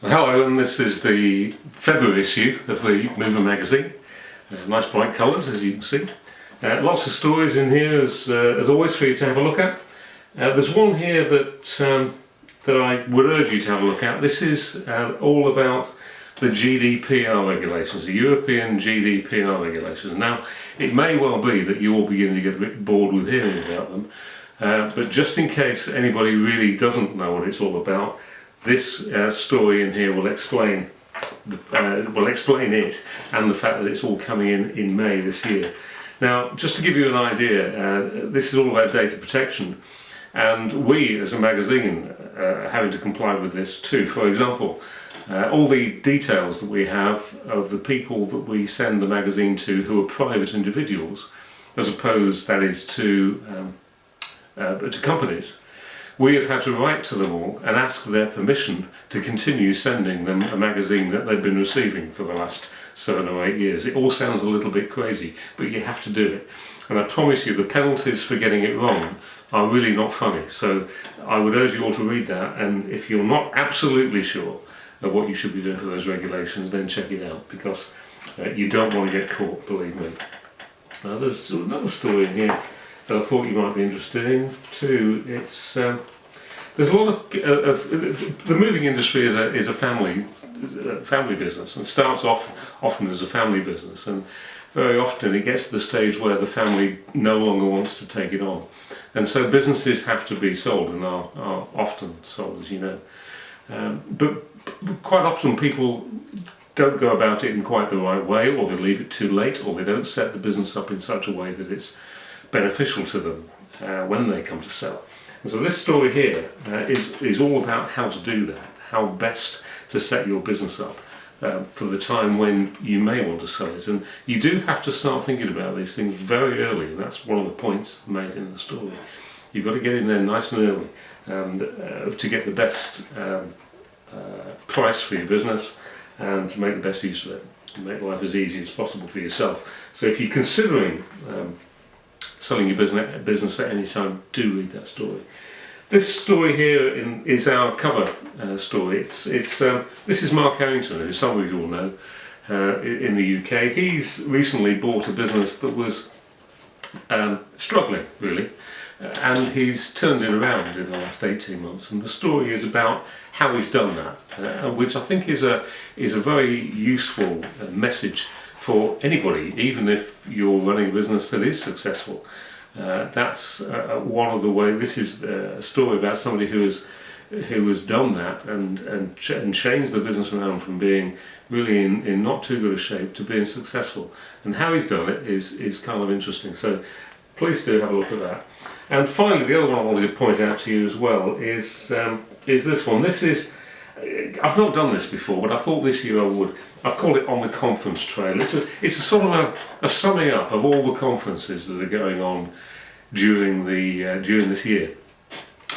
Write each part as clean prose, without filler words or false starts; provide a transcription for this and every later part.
Hello, and this is the February issue of the Mover magazine. Nice bright colours, as you can see. Lots of stories in here, as always, for you to have a look at. There's one here that I would urge you to have a look at. This is all about the GDPR regulations, the European GDPR regulations. Now, it may well be that you're all beginning to get a bit bored with hearing about them, but just in case anybody really doesn't know what it's all about, this story in here will explain it and the fact that it's all coming in May this year. Now, just to give you an idea, this is all about data protection, and we as a magazine are having to comply with this too. For example, all the details that we have of the people that we send the magazine to who are private individuals, as opposed, that is, to companies. We have had to write to them all and ask their permission to continue sending them a magazine that they've been receiving for the last 7 or 8 years. It all sounds a little bit crazy, but you have to do it. And I promise you, the penalties for getting it wrong are really not funny. So I would urge you all to read that, and if you're not absolutely sure of what you should be doing for those regulations, then check it out, because you don't want to get caught, believe me. Now, there's another story in here that I thought you might be interested in too. It's there's a lot of the moving industry is a family business, and starts off often as a family business, and very often it gets to the stage where the family no longer wants to take it on, and so businesses have to be sold, and are often sold, as you know. But quite often people don't go about it in quite the right way, or they leave it too late, or they don't set the business up in such a way that it's beneficial to them when they come to sell. And so this story here is all about how to do that, how best to set your business up for the time when you may want to sell it. And you do have to start thinking about these things very early, and that's one of the points made in the story. You've got to get in there nice and early to get the best price for your business and to make the best use of it, and make life as easy as possible for yourself. So if you're considering selling your business at any time, do read that story. This story here is our cover story. This is Mark Harrington, who some of you will know in the UK. He's recently bought a business that was struggling, really, and he's turned it around in the last 18 months. And the story is about how he's done that, which I think is a very useful message for anybody, even if you're running a business that is successful. That's one of the ways. This is a story about somebody who has done that and changed the business around from being really in not too good a shape to being successful. And how he's done it is kind of interesting. So please do have a look at that. And finally, the other one I wanted to point out to you as well is this one. This is, I've not done this before, but I thought this year I would. I've called it On the Conference Trail. It's a sort of a summing up of all the conferences that are going on during this year.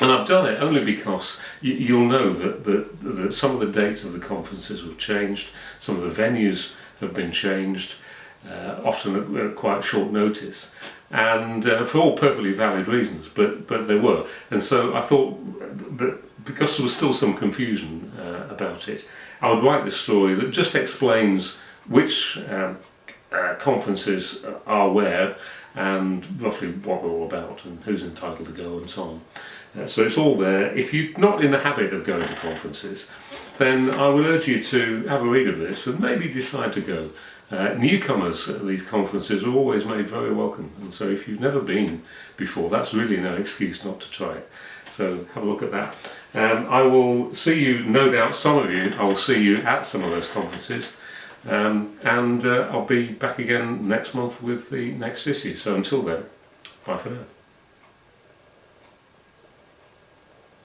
And I've done it only because you'll know that some of the dates of the conferences have changed, some of the venues have been changed, often at quite short notice, and for all perfectly valid reasons, but they were. And so I thought that because there was still some confusion about it, I would write this story that just explains which conferences are where, and roughly what they're all about, and who's entitled to go, and so on. So it's all there. If you're not in the habit of going to conferences, then I would urge you to have a read of this and maybe decide to go. Newcomers at these conferences are always made very welcome, and so if you've never been before, that's really no excuse not to try it. So have a look at that. I will see you, no doubt some of you, I will see you at some of those conferences, and I'll be back again next month with the next issue. So until then, bye for now.